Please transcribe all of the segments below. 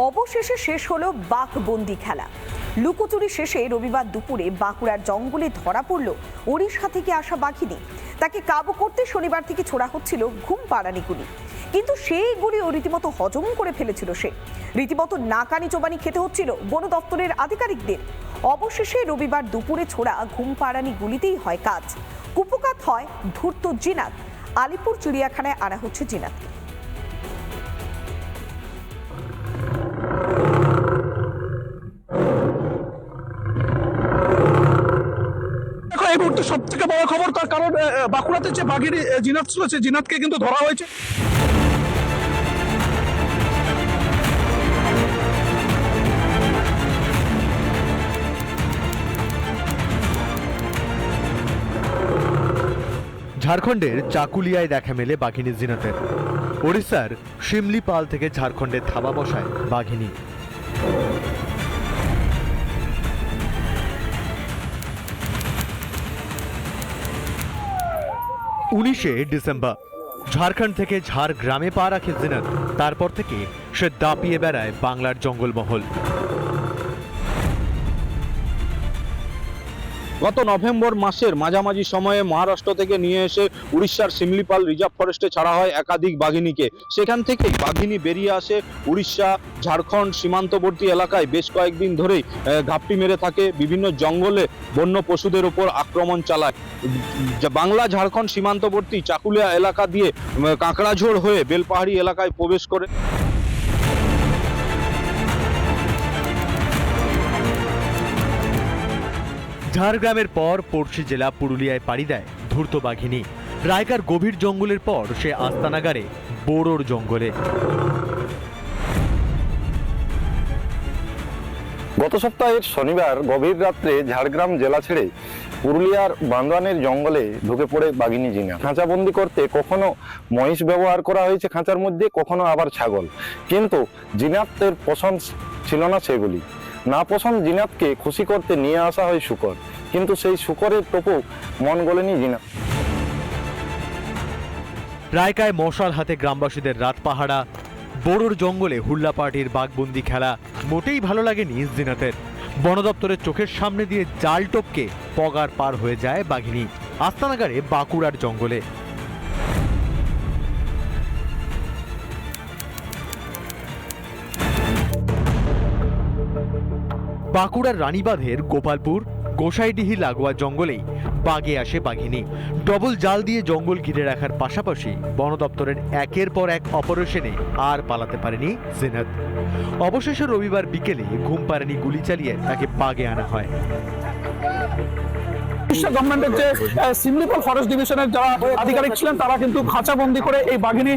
অবশেষে শেষ হলো বাঘবন্দি খেলা। লুকোচুরি শেষে রবিবার দুপুরে বাঁকুড়ার জঙ্গলে ধরা পড়ল ওড়িশা থেকে আসা বাঘিনী। তাকে কাবু করতে শনিবার থেকে ছোড়া হচ্ছিল ঘুম পাড়ানি গুলি, কিন্তু সেই গুলি ও রীতিমতো হজম করে ফেলেছিল সে। রীতিমতো নাকানি চোবানি খেতে হচ্ছিল বন দপ্তরের আধিকারিকদের। অবশেষে রবিবার দুপুরে ছোড়া ঘুম পাড়ানি গুলিতেই হয় কাজ। কুপকাত হয় ধূর্ত জিনাত। আলিপুর চিড়িয়াখানায় আনা হচ্ছে জিনাতকে। এই মুহূর্তে সব থেকে বড় খবর, তার কারণ বাঁকুড়াতে যে বাঘের জিনাত ছিল, সে জিনাতকে কিন্তু ধরা হয়েছে। ঝাড়খণ্ডের চাকুলিয়ায় দেখা মেলে বাঘিনী জিনাতের। ওড়িশার শিমলিপাল থেকে ঝাড়খণ্ডে থাবা বসায় বাঘিনী। ডিসেম্বর ঝাড়খণ্ড থেকে ঝাড়গ্রামে পা রাখে জিনাত। তারপর থেকে সে দাপিয়ে বেড়ায় বাংলার জঙ্গলমহল। গত নভেম্বর মাসের মাঝামাঝি সময়ে মহারাষ্ট্র থেকে নিয়ে এসে উড়িষ্যার শিমলিপাল রিজার্ভ ফরেস্টে ছাড়া হয় একাধিক বাঘিনীকে। সেখান থেকেই বাঘিনী বেরিয়ে আসে উড়িষ্যা ঝাড়খণ্ড সীমান্তবর্তী এলাকায় বেশ কয়েকদিন ধরেই ঘাপটি মেরে থাকে, বিভিন্ন জঙ্গলে বন্য পশুদের ওপর আক্রমণ চালায়। বাংলা ঝাড়খণ্ড সীমান্তবর্তী চাকুলিয়া এলাকা দিয়ে কাঁকড়াঝোড় হয়ে বেলপাহাড়ি এলাকায় প্রবেশ করে। ঝাড়গ্রামের পর পড়শি জেলা পুরুলিয়ায় পাড়ি দেয় ধূর্ত বাঘিনী। রায়কার গভীর জঙ্গলের পর সে আস্তানা গাড়ে বোরোর জঙ্গলে। গত সপ্তাহের শনিবার গভীর রাত্রে ঝাড়গ্রাম জেলা ছেড়ে পুরুলিয়ার বান্দোয়ানের জঙ্গলে ঢুকে পড়ে বাঘিনী জিনাত। খাঁচাবন্দি করতে কখনো মহিষ ব্যবহার করা হয়েছে খাঁচার মধ্যে, কখনো আবার ছাগল, কিন্তু জিনাতের পছন্দ ছিল না সেগুলি। না পছন্দ জিনাতকে খুশি করতে নিয়ে আসা হয় শূকর, কিন্তু সেই শূকরের টোপও মন গলেনি জিনাত। রায়কায় মশাল হাতে গ্রামবাসীদের রাত পাহারা, বোরোর জঙ্গলে হুল্লা পার্টির বাঘবন্দি খেলা মোটেই ভালো লাগেনি জিনাতের। বন দপ্তরের চোখের সামনে দিয়ে জাল টপকে পগার পার হয়ে যায় বাঘিনী। আস্তানাগারে বাঁকুড়ার জঙ্গলে। বাঁকুড়ার রানীবাঁধের গোপালপুর গোসাইডিহি লাগোয়া জঙ্গলেই বাগে আসে বাঘিনী। ডবল জাল দিয়ে জঙ্গল ঘিরে রাখার পাশাপাশি বন দপ্তরের একের পর এক অপারেশনে আর পালাতে পারেনি জিনাত। অবশেষে রবিবার বিকেলে ঘুম পাড়ানি গুলি চালিয়ে তাকে বাগে আনা হয়। গভর্নমেন্টের যে শিমলিপাল ফরেস্ট ডিভিশনের যারা আধিকারিক ছিলেন, তারা কিন্তু খাঁচাবন্দি করে এই বাঘিনী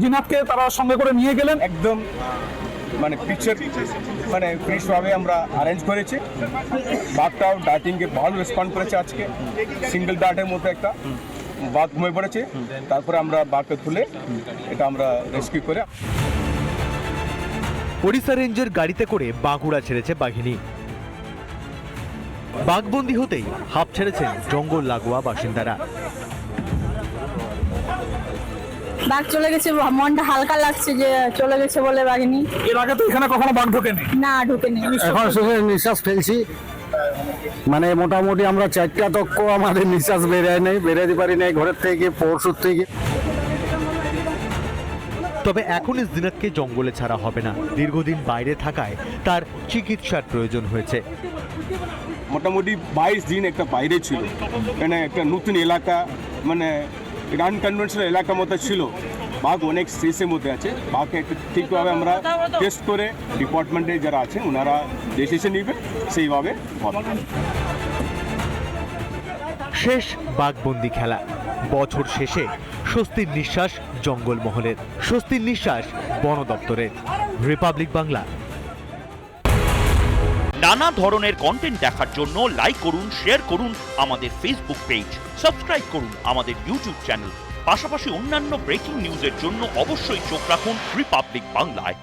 জিনাতকে তারা সঙ্গে করে নিয়ে গেলেন। একদম মানে পিকচার মানে ফ্রেশভাবে আমরা অ্যারেঞ্জ করেছি। বাঘটাও ডাটিংকে ভালো রেসপন্ড করেছে। আজকে সিঙ্গেল ডাটের মধ্যে একটা বাঘ ঘুমিয়ে পড়েছে, তারপরে আমরা বাঘকে তুলে এটা আমরা রেস্কিউ করে। ওড়িশা রেঞ্জের গাড়িতে করে বাঁকুড়া ছেড়েছে বাঘিনী। বাঘবন্দি হতেই হাঁপ ছেড়েছেন জঙ্গল লাগোয়া বাসিন্দারা। বাঘ চলে গেছে, মনটা হালকা লাগছে যে চলে গেছে বলে বাঘিনী। এর আগে তো এখানে কখনো বাঘ ঢোকেনি? না, ঢোকেনি। এখন শুধু নিঃশ্বাস ফেলছি, মানে মোটামুটি আমরা 4টা তক্ক আমাদের নিঃশ্বাস বেরোতে পারি নাই ঘরের থেকে, পরশুর থেকে। তবে এখনই জিনাতকে জঙ্গলে ছাড়া হবে না। দীর্ঘদিন বাইরে থাকায় তার চিকিৎসার প্রয়োজন হয়েছে। মোটামুটি 22 দিন একটা বাইরে ছিল, মানে একটা নতুন এলাকা, মানে আনকনভেনশনাল এলাকার মতো ছিল। বাঘ অনেক স্ট্রেসের মধ্যে আছে। বাঘকে একটু ঠিকভাবে আমরা টেস্ট করে ডিপার্টমেন্টে যারা আছেন ওনারা ডিসিশন নেবে, সেইভাবে হবে। শেষ বাঘবন্দি খেলা। বছর শেষে স্বস্তির নিঃশ্বাস জঙ্গলমহলের, স্বস্তির নিঃশ্বাস বন দপ্তরের। রিপাবলিক বাংলা। নানা ধরনের কন্টেন্ট দেখার জন্য লাইক করুন, শেয়ার করুন আমাদের ফেসবুক পেজ, সাবস্ক্রাইব করুন আমাদের ইউটিউব চ্যানেল। পাশাপাশি অন্যান্য ব্রেকিং নিউজের জন্য অবশ্যই চোখ রাখুন রিপাবলিক বাংলায়।